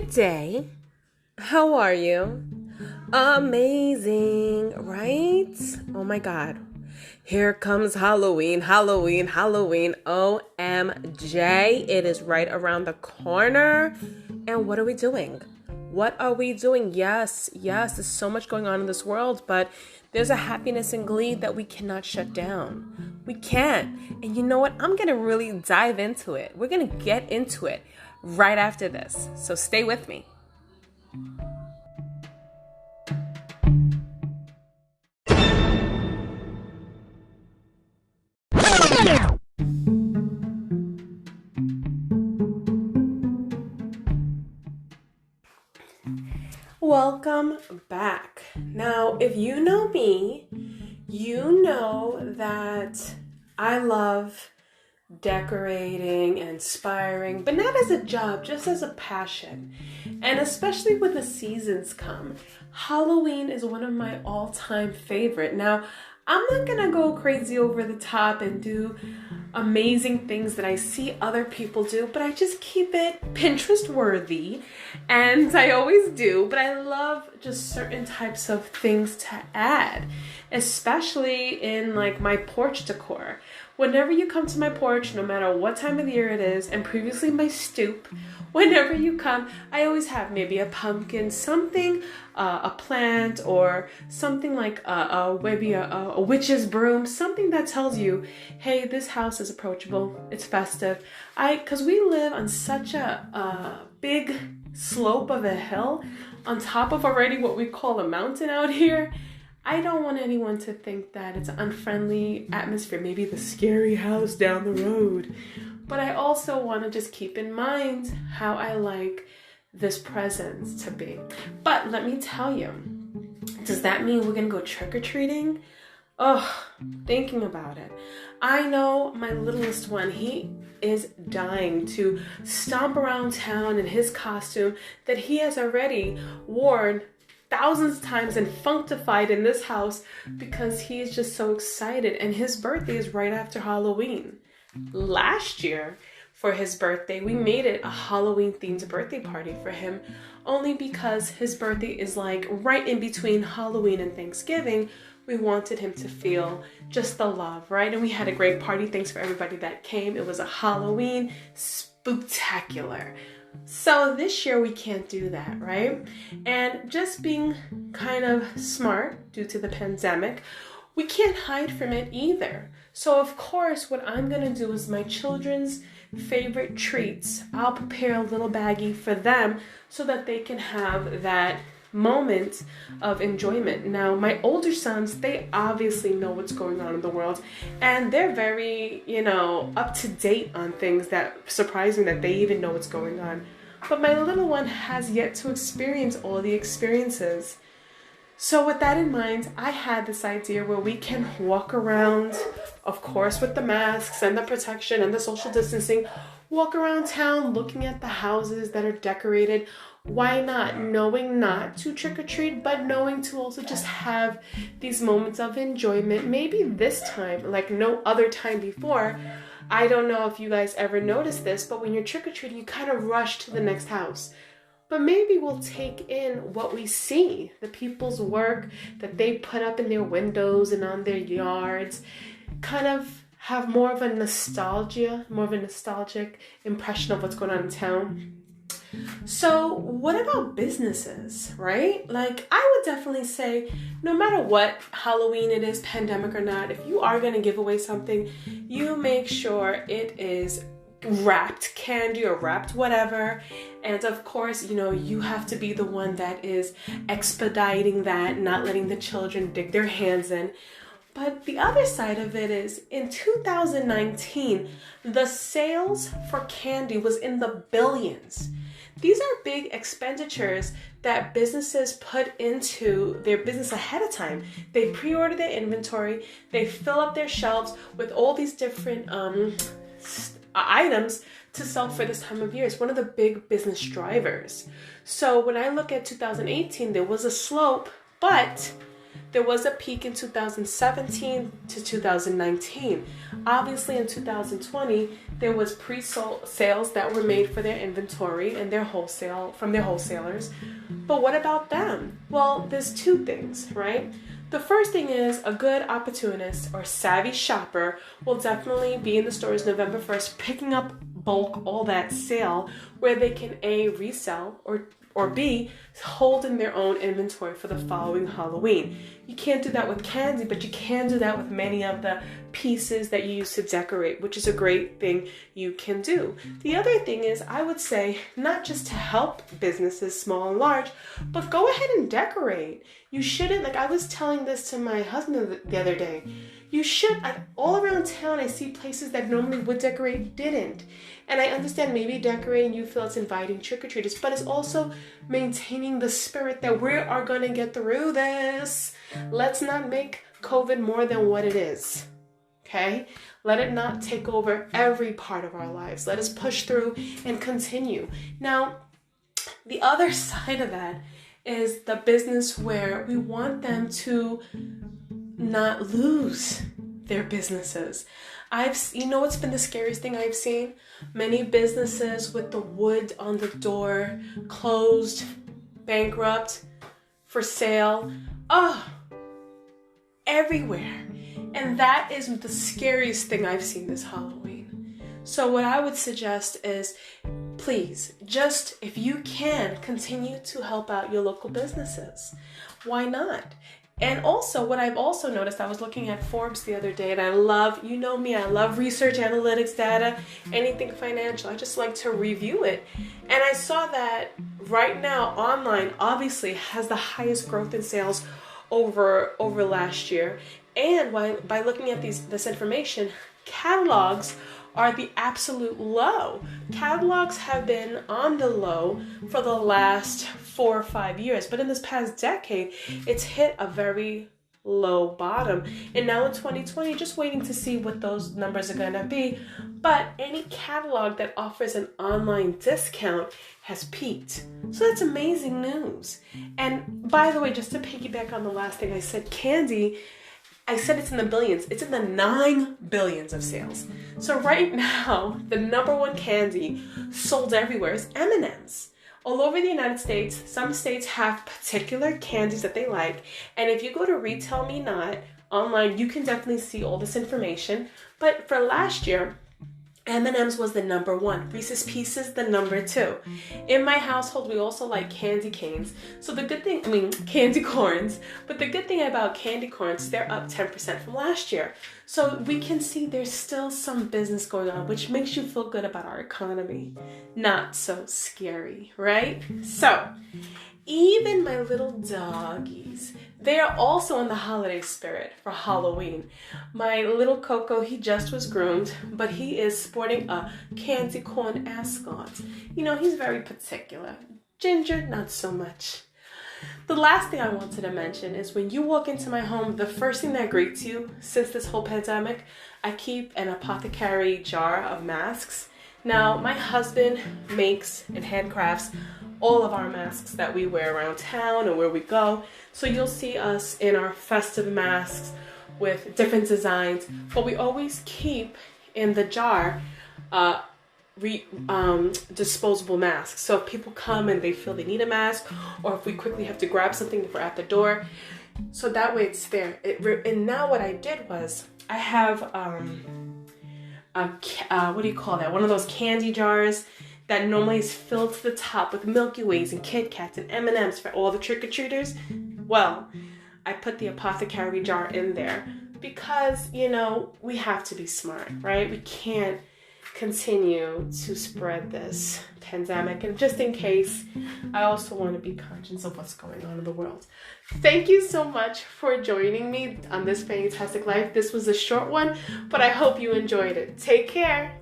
Good day. How are you? Amazing, right? Oh my God. Here comes Halloween, Halloween, Halloween. OMJ. It is right around the corner. And what are we doing? What are we doing? Yes, there's so much going on in this world, but there's a happiness and glee that we cannot shut down. We can't. And you know what? I'm going to really dive into it. We're going to get into it right after this. So stay with me. Welcome back. Now, if you know me, you know that I love decorating and inspiring, but not as a job, just as a passion. And especially when the seasons come, Halloween is one of my all-time favorite. Now, I'm not gonna go crazy over the top and do amazing things that I see other people do, but I just keep it Pinterest worthy, and I always do. But I love just certain types of things to add, especially in like my porch decor. Whenever you come to my porch, no matter what time of the year it is, and previously my stoop, whenever you come, I always have maybe a pumpkin, something, a plant, or something like maybe a witch's broom, something that tells you, hey, this house is approachable, it's festive. Because we live on such a big slope of a hill, on top of already what we call a mountain out here. I don't want anyone to think that it's an unfriendly atmosphere, maybe the scary house down the road. But I also want to just keep in mind how I like this presence to be. But let me tell you, does that mean we're going to go trick-or-treating? Oh, thinking about it. I know my littlest one, he is dying to stomp around town in his costume that he has already worn thousands of times and functified in this house because he's just so excited. And his birthday is right after Halloween. Last year, for his birthday, we made it a Halloween themed birthday party for him, only because his birthday is like right in between Halloween and Thanksgiving. We wanted him to feel just the love, right? And we had a great party. Thanks for everybody that came. It was a Halloween spooktacular. So this year we can't do that, right? And just being kind of smart due to the pandemic, we can't hide from it either. So of course, what I'm gonna do is my children's favorite treats. I'll prepare a little baggie for them so that they can have that moment of enjoyment. Now, my older sons, they obviously know what's going on in the world, and they're very, up to date on things that surprise me that they even know what's going on. But my little one has yet to experience all the experiences. So with that in mind, I had this idea where we can walk around, of course, with the masks and the protection and the social distancing, walk around town looking at the houses that are decorated. Why not? Knowing not to trick-or-treat, but knowing to also just have these moments of enjoyment. Maybe this time, like no other time before. I don't know if you guys ever noticed this, but when you're trick-or-treating, you kind of rush to the next house. But maybe we'll take in what we see, the people's work that they put up in their windows and on their yards, kind of have more of a nostalgic impression of what's going on in town. So what about businesses, right? Like, I would definitely say, no matter what Halloween it is, pandemic or not, if you are going to give away something, you make sure it is wrapped candy or wrapped whatever. And of course, you have to be the one that is expediting that, not letting the children dig their hands in. But the other side of it is, in 2019, the sales for candy was in the billions. These are big expenditures that businesses put into their business ahead of time. They pre-order their inventory, they fill up their shelves with all these different items to sell for this time of year. It's one of the big business drivers. So when I look at 2018, there was a slope, but There was a peak in 2017 to 2019. Obviously in 2020, there was pre-sales that were made for their inventory and from their wholesalers. But what about them? Well, there's two things, right? The first thing is a good opportunist or savvy shopper will definitely be in the stores November 1st picking up bulk all that sale where they can A, resell, or B, hold in their own inventory for the following Halloween. You can't do that with candy, but you can do that with many of the pieces that you use to decorate, which is a great thing you can do. The other thing is, I would say, not just to help businesses small and large, but go ahead and decorate. You shouldn't, like I was telling this to my husband the other day, you should, all around town I see places that normally would decorate didn't. And I understand maybe decorating you feel it's inviting trick-or-treaters, but it's also maintaining the spirit that we are going to get through this. Let's not make COVID more than what it is. Okay? Let it not take over every part of our lives. Let us push through and continue. Now, the other side of that is the business where we want them to not lose their businesses. You know what's been the scariest thing I've seen? Many businesses with the wood on the door, closed, bankrupt, for sale, everywhere. And that is the scariest thing I've seen this Halloween. So what I would suggest is, please, just if you can, continue to help out your local businesses. Why not? And also, what I've also noticed, I was looking at Forbes the other day, and I love, you know me, I love research, analytics, data, anything financial. I just like to review it. And I saw that right now, online obviously has the highest growth in sales over last year. And by looking at this information, catalogs are the absolute low. Catalogs have been on the low for the last 4 or 5 years, but in this past decade, it's hit a very low bottom. And now in 2020, just waiting to see what those numbers are gonna be. But any catalog that offers an online discount has peaked. So that's amazing news. And by the way, just to piggyback on the last thing I said, candy, I said it's in the billions. It's in the 9 billions of sales. So right now, the number one candy sold everywhere is M&M's. All over the United States, some states have particular candies that they like. And if you go to Retail Me Not online, you can definitely see all this information. But for last year, M&M's was the number one. Reese's Pieces, the number 2. In my household, we also like candy canes. So the good thing, candy corns. But the good thing about candy corns, they're up 10% from last year. So we can see there's still some business going on, which makes you feel good about our economy. Not so scary, right? So, even my little doggies, they are also in the holiday spirit for Halloween. My little Coco, he just was groomed, but he is sporting a candy corn ascot. You know, he's very particular. Ginger, not so much. The last thing I wanted to mention is when you walk into my home, the first thing that greets you since this whole pandemic, I keep an apothecary jar of masks. Now, my husband makes and handcrafts all of our masks that we wear around town and where we go. So you'll see us in our festive masks with different designs, but we always keep in the jar disposable masks. So if people come and they feel they need a mask, or if we quickly have to grab something if we're at the door, so that way it's there. And now what I did was I have what do you call that? One of those candy jars that normally is filled to the top with Milky Ways and Kit Kats and M&Ms for all the trick-or-treaters. Well, I put the apothecary jar in there because, you know, we have to be smart, right? We can't continue to spread this pandemic. And just in case, I also want to be conscious of what's going on in the world. Thank you so much for joining me on this Fantastic Life. This was a short one, but I hope you enjoyed it. Take care.